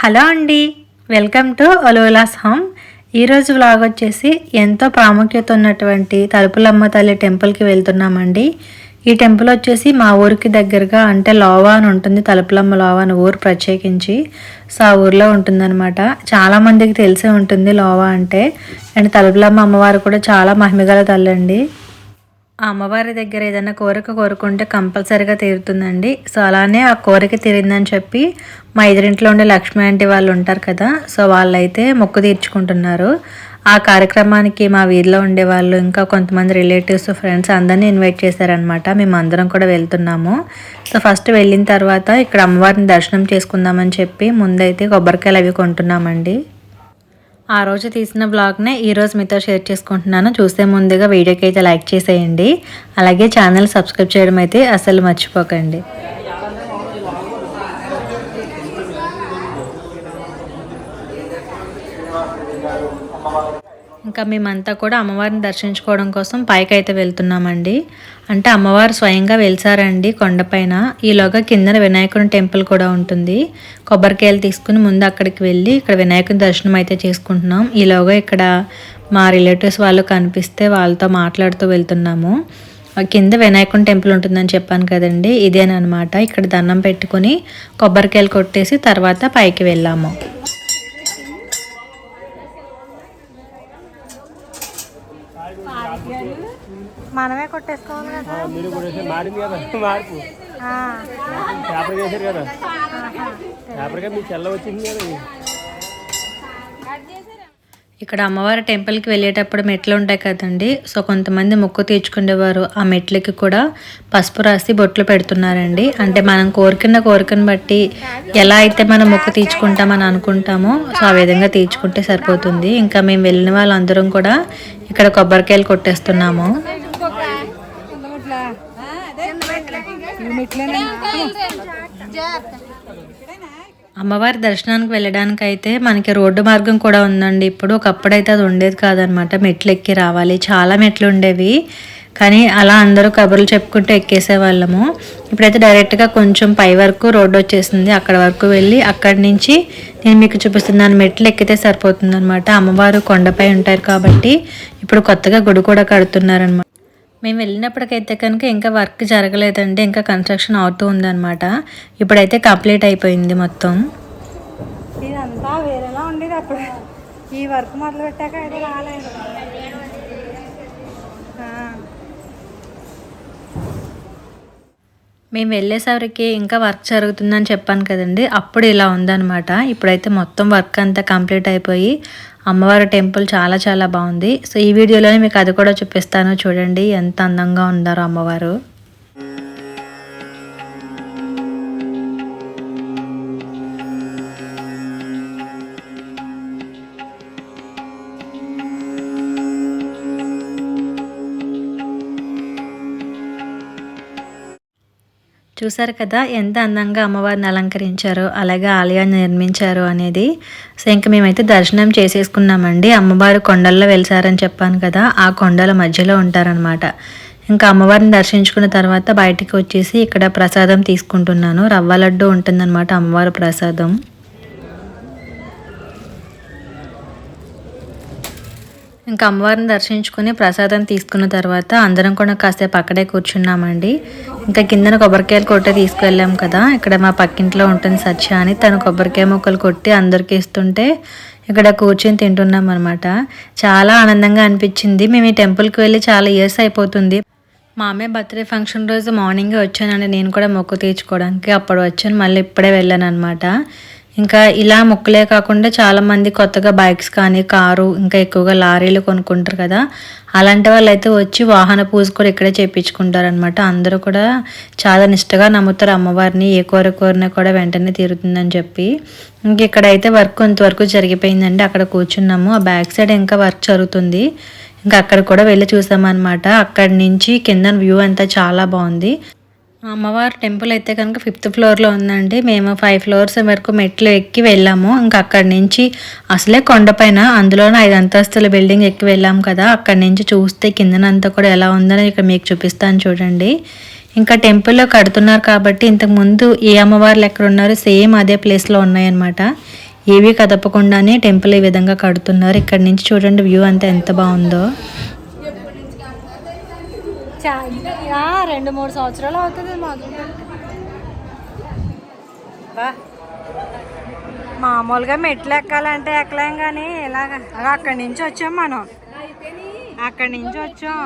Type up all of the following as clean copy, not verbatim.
Hello అండి, welcome to ఒలోలాస్ home. ఈరోజు vlog వచ్చేసి ఎంతో ప్రాముఖ్యత ఉన్నటువంటి తలుపులమ్మ తల్లి టెంపుల్కి వెళ్తున్నామండి. ఈ టెంపుల్ వచ్చేసి మా ఊరికి దగ్గరగా, అంటే లోవా అని ఉంటుంది, తలుపులమ్మ లోవా అని ఊరు ప్రత్యేకించి. సో ఆ ఊర్లో ఉంటుందన్నమాట. చాలామందికి తెలిసే ఉంటుంది లోవా అంటే. అండ్ తలుపులమ్మ అమ్మవారు కూడా చాలా మహిమగల తల్లి అండి. ఆ అమ్మవారి దగ్గర ఏదైనా కోరిక కోరుకుంటే కంపల్సరీగా తీరుతుందండి. సో అలానే ఆ కోరిక తీరిందని చెప్పి మా ఎదురింట్లో ఉండే లక్ష్మి ఆంటీ వాళ్ళు ఉంటారు కదా, సో వాళ్ళైతే మొక్కు తీర్చుకుంటున్నారు. ఆ కార్యక్రమానికి మా వీధిలో ఉండేవాళ్ళు, ఇంకా కొంతమంది రిలేటివ్స్, ఫ్రెండ్స్ అందరినీ ఇన్వైట్ చేశారనమాట. మేము అందరం కూడా వెళ్తున్నాము. సో ఫస్ట్ వెళ్ళిన తర్వాత ఇక్కడ అమ్మవారిని దర్శనం చేసుకుందామని చెప్పి ముందైతే కొబ్బరికాయలు అవి కొంటున్నామండి. ఆ రోజు తీసిన బ్లాగ్నే ఈరోజు మీతో షేర్ చేసుకుంటున్నాను. చూసే ముందుగా వీడియోకి అయితే లైక్ చేసేయండి, అలాగే ఛానల్ సబ్స్క్రైబ్ చేయడం అయితే అస్సలు మర్చిపోకండి. ఇంకా మేమంతా కూడా అమ్మవారిని దర్శించుకోవడం కోసం పైకి అయితే వెళ్తున్నామండి. అంటే అమ్మవారు స్వయంగా వెలిసారండి కొండపైన. ఈలోగా కిందన వినాయకుని టెంపుల్ కూడా ఉంటుంది. కొబ్బరికాయలు తీసుకుని ముందు అక్కడికి వెళ్ళి ఇక్కడ వినాయకుని దర్శనం అయితే చేసుకుంటున్నాం. ఈలోగా ఇక్కడ మా రిలేటివ్స్ వాళ్ళు కనిపిస్తే వాళ్ళతో మాట్లాడుతూ వెళ్తున్నాము. కింద వినాయకుని టెంపుల్ ఉంటుందని చెప్పాను కదండి, ఇదేనమాట. ఇక్కడ దండం పెట్టుకుని కొబ్బరికాయలు కొట్టేసి తర్వాత పైకి వెళ్ళాము. మనమే కొట్టేసుకోవాలి కదా, మీరు మారింది కదా, మార్పు పేపర్ చేశారు కదా, పేపర్గా మీ చెల్ల వచ్చింది కదా. ఇక్కడ అమ్మవారి టెంపుల్కి వెళ్ళేటప్పుడు మెట్లు ఉంటాయి కదండి, సో కొంతమంది మొక్కు తీర్చుకునేవారు ఆ మెట్లకి కూడా పసుపు రాసి బొట్లు పెడుతున్నారండి. అంటే మనం కోరికను బట్టి ఎలా అయితే మనం మొక్కు తీర్చుకుంటామని అనుకుంటామో సో ఆ విధంగా తీర్చుకుంటే సరిపోతుంది. ఇంకా మేము వెళ్ళిన వాళ్ళందరం కూడా ఇక్కడ కొబ్బరికాయలు కొట్టేస్తున్నాము. అమ్మవారి దర్శనానికి వెళ్ళడానికి అయితే మనకి రోడ్డు మార్గం కూడా ఉందండి. ఇప్పుడు ఒకప్పుడైతే అది ఉండేది కాదనమాట. మెట్లు ఎక్కి రావాలి, చాలా మెట్లు ఉండేవి, కానీ అలా అందరూ కబుర్లు చెప్పుకుంటూ ఎక్కేసే వాళ్ళము. ఇప్పుడైతే డైరెక్ట్గా కొంచెం పై వరకు రోడ్డు వచ్చేసింది. అక్కడ వరకు వెళ్ళి అక్కడి నుంచి నేను మీకు చూపిస్తున్నాను, మెట్లు ఎక్కితే సరిపోతుంది అనమాట. అమ్మవారు కొండపై ఉంటారు కాబట్టి ఇప్పుడు కొత్తగా గుడి కూడా కడుతున్నారనమాట. మేము వెళ్ళినప్పటికైతే కనుక ఇంకా వర్క్ జరగలేదండి, ఇంకా కన్స్ట్రక్షన్ అవుతూ ఉందన్నమాట. ఇప్పుడైతే కంప్లీట్ అయిపోయింది మొత్తం. ఇదంతా వేరేలా ఉండేది అప్పుడు, ఈ వర్క్ మొదలు పెట్టాక అయితే రాలేదు. మేము వెళ్ళేసరికి ఇంకా వర్క్ జరుగుతుందని చెప్పాను కదండి, అప్పుడు ఇలా ఉందన్నమాట. ఇప్పుడైతే మొత్తం వర్క్ అంతా కంప్లీట్ అయిపోయి అమ్మవారి టెంపుల్ చాలా చాలా బాగుంది. సో ఈ వీడియోలోనే మీకు అది కూడా చూపిస్తాను, చూడండి ఎంత అందంగా ఉన్నారో అమ్మవారు. చూసారు కదా ఎంత అందంగా అమ్మవారిని అలంకరించారో, అలాగే ఆలయాన్ని నిర్మించారు అనేది. సో ఇంకా మేమైతే దర్శనం చేసేసుకున్నామండి. అమ్మవారు కొండల్లో వెలిసారని చెప్పాను కదా, ఆ కొండల మధ్యలో ఉంటారనమాట. ఇంకా అమ్మవారిని దర్శించుకున్న తర్వాత బయటికి వచ్చేసి ఇక్కడ ప్రసాదం తీసుకుంటున్నాను. రవ్వ లడ్డు ఉంటుందన్నమాట అమ్మవారి ప్రసాదం. ఇంకా అమ్మవారిని దర్శించుకుని ప్రసాదం తీసుకున్న తర్వాత అందరం కూడా కాసేపు అక్కడే కూర్చున్నామండి. ఇంకా కిందన కొబ్బరికాయలు కొట్టి తీసుకువెళ్ళాం కదా, ఇక్కడ మా పక్కింట్లో ఉంటుంది సత్య అని, తను కొబ్బరికాయ ముక్కలు కొట్టి అందరికి ఇస్తుంటే ఇక్కడ కూర్చొని తింటున్నాం అనమాట. చాలా ఆనందంగా అనిపించింది. మేము ఈ టెంపుల్కి వెళ్ళి చాలా ఇయర్స్ అయిపోతుంది. మా అమ్మాయి బర్త్డే ఫంక్షన్ రోజు మార్నింగే వచ్చానండి నేను కూడా మొక్కు తీర్చుకోవడానికి. అప్పుడు వచ్చాను, మళ్ళీ ఇప్పుడే వెళ్ళాను అనమాట. ఇంకా ఇలా మొక్కులే కాకుండా చాలామంది కొత్తగా బైక్స్ కానీ కారు, ఇంకా ఎక్కువగా లారీలు కొనుక్కుంటారు కదా, అలాంటి వాళ్ళు అయితే వచ్చి వాహన పూజ కూడా ఇక్కడే చేయించుకుంటారు అనమాట. అందరూ కూడా చాలా నిష్టగా నమ్ముతారు అమ్మవారిని, ఏ కోరినా కూడా వెంటనే తీరుతుందని చెప్పి. ఇంక ఇక్కడైతే వర్క్ కొంతవరకు జరిగిపోయిందండి, అక్కడ కూర్చున్నాము. ఆ బ్యాక్ సైడ్ ఇంకా వర్క్ జరుగుతుంది, ఇంకా అక్కడ కూడా వెళ్ళి చూసామన్నమాట. అక్కడి నుంచి కింద వ్యూ అంతా చాలా బాగుంది. అమ్మవారి టెంపుల్ అయితే కనుక 5th ఫ్లోర్లో ఉందండి. మేము 5 ఫ్లోర్స్ వరకు మెట్లు ఎక్కి వెళ్ళాము. ఇంకా అక్కడి నుంచి అసలే కొండపైన, అందులోనే 5 అంతస్తుల బిల్డింగ్ ఎక్కి వెళ్ళాము కదా, అక్కడి నుంచి చూస్తే కిందనంతా కూడా ఎలా ఉందని ఇక్కడ మీకు చూపిస్తాను చూడండి. ఇంకా టెంపుల్లో కడుతున్నారు కాబట్టి ఇంతకుముందు ఏ అమ్మవార్లు ఎక్కడ ఉన్నారో సేమ్ అదే ప్లేస్లో ఉన్నాయన్నమాట. ఏవి కదపకుండానే టెంపుల్ ఈ విధంగా కడుతున్నారు. ఇక్కడ నుంచి చూడండి వ్యూ అంతా ఎంత బాగుందో. 2-3 సంవత్సరాలు అవుతుంది మామూలుగా మెట్లు ఎక్కాలంటే ఎక్కలేం కానీ ఇలాగ అక్కడి నుంచి వచ్చాం మనం. అక్కడి నుంచి వచ్చాం.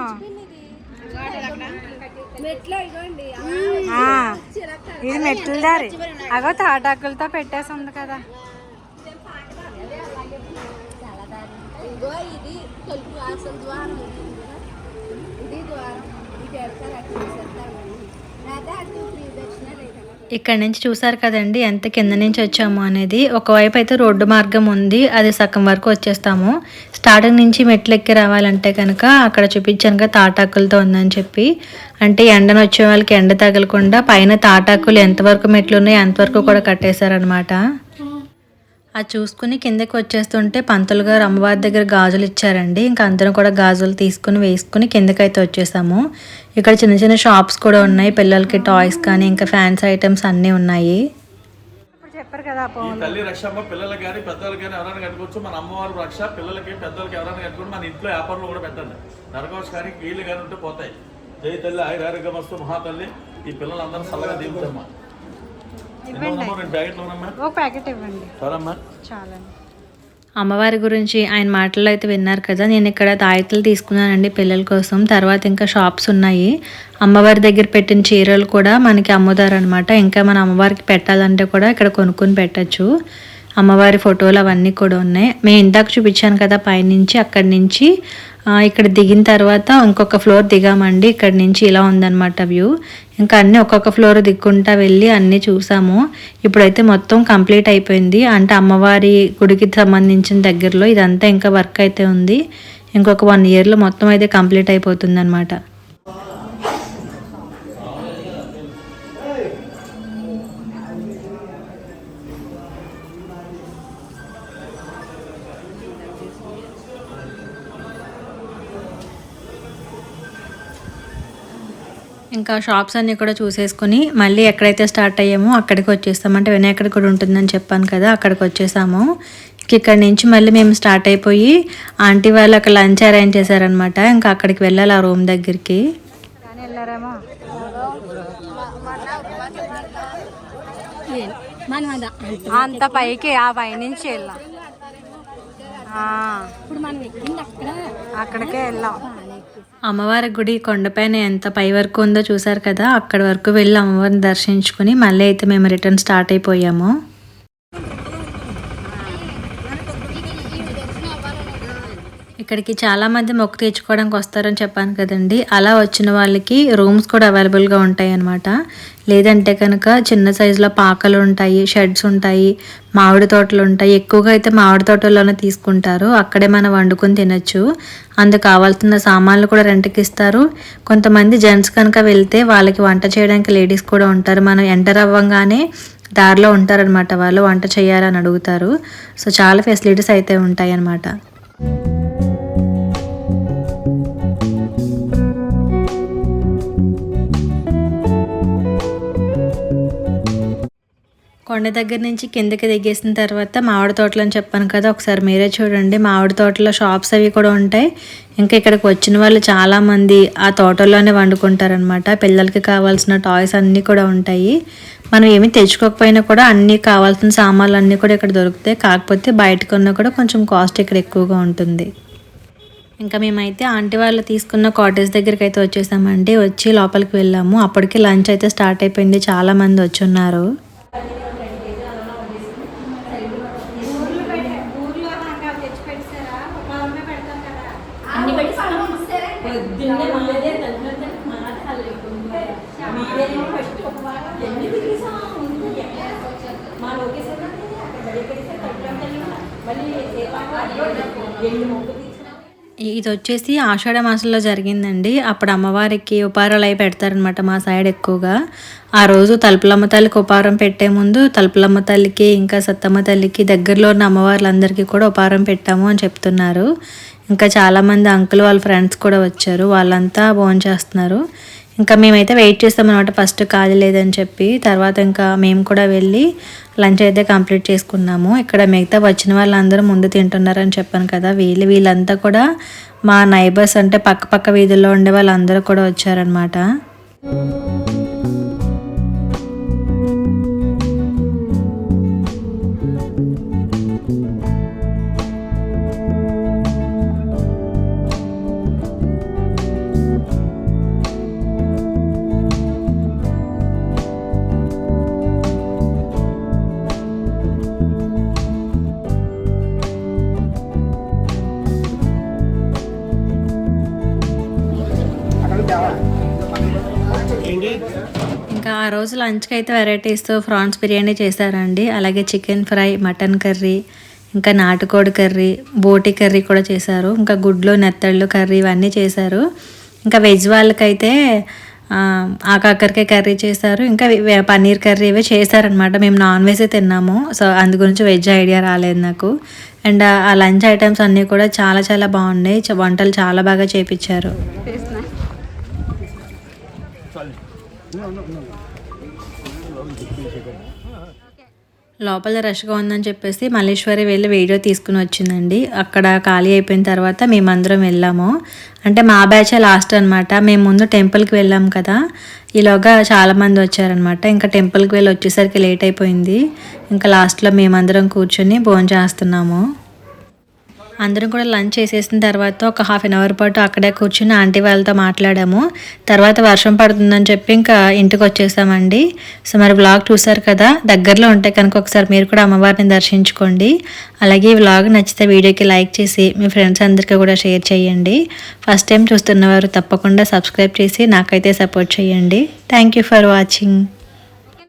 ఇది మెట్ల దారి. అగో తాటాకులతో పెట్టేసి ఉంది కదా. ఇక్కడ నుంచి చూసారు కదండి ఎంత కింద నుంచి వచ్చాము అనేది. ఒకవైపు అయితే రోడ్డు మార్గం ఉంది, అది సగం వరకు వచ్చేస్తాము. స్టార్టింగ్ నుంచి మెట్లు ఎక్కి రావాలంటే కనుక అక్కడ చూపించాను కదా తాటాకులతో ఉందని చెప్పి. అంటే ఎండను వచ్చే వాళ్ళకి ఎండ తగలకుండా పైన తాటాకులు ఎంతవరకు మెట్లు ఉన్నాయో అంతవరకు కూడా కట్టేశారనమాట. అది చూసుకుని కిందకి వచ్చేస్తుంటే పంతులు గారు అమ్మవారి దగ్గర గాజులు ఇచ్చారండి. ఇంకా అందరం కూడా గాజులు తీసుకుని వేసుకుని కిందకైతే వచ్చేసాము. ఇక్కడ చిన్న చిన్న షాప్స్ కూడా ఉన్నాయి, పిల్లలకి టాయ్స్ కానీ ఇంకా ఫ్యాన్సీ ఐటమ్స్ అన్నీ ఉన్నాయి. చెప్పారు కదా తల్లి రక్షమ్మ పిల్లలకి కానీ పెద్దలకి కానీ ఎవరైనా కట్టుకోవచ్చు. మన అమ్మవారి రక్ష పిల్లలకి పెద్దలకి ఎవరైనా కట్టుకుంటే మన ఇంట్లో వ్యాపారంలో కూడా పెట్టండి. నరకోశ కానీ కీళ్ళు కానీ ఉంటే పోతాయి. జై తల్లి ఆయురారోగ్యమస్తు మహాతల్లి. ఈ పిల్లలందరూ చల్లగా దిగుతామ్మా. అమ్మవారి గురించి ఆయన మాటల్లో అయితే విన్నారు కదా. నేను ఇక్కడ తాయితలు తీసుకున్నానండి పిల్లల కోసం. తర్వాత ఇంకా షాప్స్ ఉన్నాయి. అమ్మవారి దగ్గర పెట్టిన చీరలు కూడా మనకి అమ్ముతారు అనమాట. ఇంకా మన అమ్మవారికి పెట్టాలంటే కూడా ఇక్కడ కొనుక్కొని పెట్టచ్చు. అమ్మవారి ఫోటోలు అవన్నీ కూడా ఉన్నాయి. మేము ఇందాక చూపించాను కదా పైనుంచి. అక్కడి నుంచి ఇక్కడ దిగిన తర్వాత ఇంకొక ఫ్లోర్ దిగామండి. ఇక్కడ నుంచి ఇలా ఉందన్నమాట వ్యూ. ఇంకా అన్నీ ఒక్కొక్క ఫ్లోర్ దిక్కుంటా వెళ్ళి అన్నీ చూసాము. ఇప్పుడైతే మొత్తం కంప్లీట్ అయిపోయింది. అంటే అమ్మవారి గుడికి సంబంధించిన దగ్గరలో ఇదంతా ఇంకా వర్క్ అయితే ఉంది. ఇంకొక 1 ఇయర్లో మొత్తం అయితే కంప్లీట్ అయిపోతుంది అనమాట. ఇంకా షాప్స్ అన్నీ కూడా చూసేసుకుని మళ్ళీ ఎక్కడైతే స్టార్ట్ అయ్యామో అక్కడికి వచ్చేస్తాం. అంటే వినాయకుడి కూడా ఉంటుందని చెప్పాను కదా, అక్కడికి వచ్చేసాము. ఇక్కడ నుంచి మళ్ళీ మేము స్టార్ట్ అయిపోయి ఆంటీ వాళ్ళు అక్కడ లంచ్ అరేంజ్ చేశారనమాట. ఇంకా అక్కడికి వెళ్ళాలి ఆ రూమ్ దగ్గరికి. అంత పైకి ఆ పై నుంచి వెళ్ళాం. అక్కడికే వెళ్ళాం. అమ్మవారి గుడి కొండపైన ఎంత పై వరకు ఉందో చూసారు కదా. అక్కడ వరకు వెళ్ళి అమ్మవారిని దర్శించుకుని మళ్ళీ అయితే మేము రిటర్న్ స్టార్ట్ అయిపోయాము. ఇక్కడికి చాలామంది మొక్కు తీర్చుకోవడానికి వస్తారని చెప్పాను కదండి. అలా వచ్చిన వాళ్ళకి రూమ్స్ కూడా అవైలబుల్గా ఉంటాయి అన్నమాట. లేదంటే కనుక చిన్న సైజులో పాకలు ఉంటాయి, షెడ్స్ ఉంటాయి, మామిడి తోటలు ఉంటాయి. ఎక్కువగా అయితే మామిడి తోటల్లోనే తీసుకుంటారు. అక్కడే మనం వండుకొని తినచ్చు. అందుకు కావాల్సిన సామాన్లు కూడా రెంట్కి ఇస్తారు. కొంతమంది జెంట్స్ కనుక వెళ్తే వాళ్ళకి వంట చేయడానికి లేడీస్ కూడా ఉంటారు. మనం ఎంటర్ అవ్వగానే దారిలో ఉంటారనమాట, వాళ్ళు వంట చేయాలని అడుగుతారు. సో చాలా ఫెసిలిటీస్ అయితే ఉంటాయి అన్నమాట. కొండ దగ్గర నుంచి కిందకి దిగేసిన తర్వాత మామిడి తోటలు అని చెప్పాను కదా, ఒకసారి మీరే చూడండి. మామిడి తోటలో షాప్స్ అవి కూడా ఉంటాయి. ఇంకా ఇక్కడికి వచ్చిన వాళ్ళు చాలామంది ఆ తోటల్లోనే వండుకుంటారనమాట. పిల్లలకి కావాల్సిన టాయ్స్ అన్నీ కూడా ఉంటాయి. మనం ఏమీ తెచ్చుకోకపోయినా కూడా అన్నీ కావాల్సిన సామాన్లు అన్నీ కూడా ఇక్కడ దొరుకుతాయి. కాకపోతే బయట కొన్నా కూడా కొంచెం కాస్ట్ ఇక్కడ ఎక్కువగా ఉంటుంది. ఇంకా మేమైతే ఆంటీ వాళ్ళు తీసుకున్న కాటేజ్ దగ్గరికి అయితే వచ్చేసామండి. వచ్చి లోపలికి వెళ్ళాము. అప్పటికి లంచ్ అయితే స్టార్ట్ అయిపోయింది. చాలామంది వచ్చి ఉన్నారు. ఇది వచ్చేసి ఆషాఢ మాసంలో జరిగిందండి. అప్పుడు అమ్మవారికి ఉపారాలు అవి పెడతారనమాట మా సైడ్ ఎక్కువగా. ఆ రోజు తలుపులమ్మ తల్లికి ఉపారం పెట్టే ముందు తలుపులమ్మ తల్లికి ఇంకా సత్తమ్మ తల్లికి దగ్గరలో ఉన్న అమ్మవార్లందరికీ కూడా ఉపారం పెట్టాము అని చెప్తున్నారు. ఇంకా చాలామంది అంకుల్ వాళ్ళ ఫ్రెండ్స్ కూడా వచ్చారు. వాళ్ళంతా భోంచేస్తున్నారు. ఇంకా మేమైతే వెయిట్ చేస్తామన్నమాట ఫస్ట్ ఖాళీ లేదని చెప్పి. తర్వాత ఇంకా మేము కూడా వెళ్ళి లంచ్ అయితే కంప్లీట్ చేసుకున్నాము. ఇక్కడ మిగతా వచ్చిన వాళ్ళందరూ ముందు తింటున్నారని చెప్పాను కదా, వీళ్ళంతా కూడా మా నైబర్స్, అంటే పక్క వీధుల్లో ఉండే వాళ్ళందరూ కూడా వచ్చారనమాట. ఇంకా ఆ రోజు లంచ్కి అయితే వెరైటీస్తో ప్రాన్స్ బిర్యానీ చేశారండి. అలాగే చికెన్ ఫ్రై, మటన్ కర్రీ, ఇంకా నాటుకోడి కర్రీ, బోటి కర్రీ కూడా చేశారు. ఇంకా గుడ్లు, నెత్తళ్ళు కర్రీ ఇవన్నీ చేశారు. ఇంకా వెజ్ వాళ్ళకైతే కాకరకాయ కర్రీ చేశారు. ఇంకా పన్నీర్ కర్రీ ఇవే చేశారనమాట. మేము నాన్ వెజ్ తిన్నాము, సో అందు గురించి వెజ్ ఐడియా రాలేదు నాకు. అండ్ ఆ లంచ్ ఐటమ్స్ అన్నీ కూడా చాలా బాగున్నాయి. వంటలు చాలా బాగా చేపించారు. లోపల రష్గా ఉందని చెప్పేసి మల్లేశ్వరి వెళ్ళి వీడియో తీసుకుని వచ్చిందండి. అక్కడ ఖాళీ అయిపోయిన తర్వాత మేమందరం వెళ్ళాము. అంటే మా బ్యాచ్ లాస్ట్ అనమాట. మేము ముందు టెంపుల్కి వెళ్ళాం కదా, ఈలోగా చాలామంది వచ్చారనమాట. ఇంకా టెంపుల్కి వెళ్ళి వచ్చేసరికి లేట్ అయిపోయింది. ఇంకా లాస్ట్లో మేమందరం కూర్చొని భోజనం చేస్తున్నాము. అందరం కూడా లంచ్ చేసేసిన తర్వాత ఒక హాఫ్ అన్ అవర్ పాటు అక్కడే కూర్చుని ఆంటీ వాళ్ళతో మాట్లాడాము. తర్వాత వర్షం పడుతుందని చెప్పి ఇంకా ఇంటికి వచ్చేసామండి. సో మరి వ్లాగ్ చూసారు కదా, దగ్గరలో ఉంటే కనుక ఒకసారి మీరు కూడా అమ్మవారిని దర్శించుకోండి. అలాగే ఈ వ్లాగ్ నచ్చితే వీడియోకి లైక్ చేసి మీ ఫ్రెండ్స్ అందరికీ కూడా షేర్ చేయండి. ఫస్ట్ టైం చూస్తున్నవారు తప్పకుండా సబ్స్క్రైబ్ చేసి నాకైతే సపోర్ట్ చేయండి. Thank you for watching.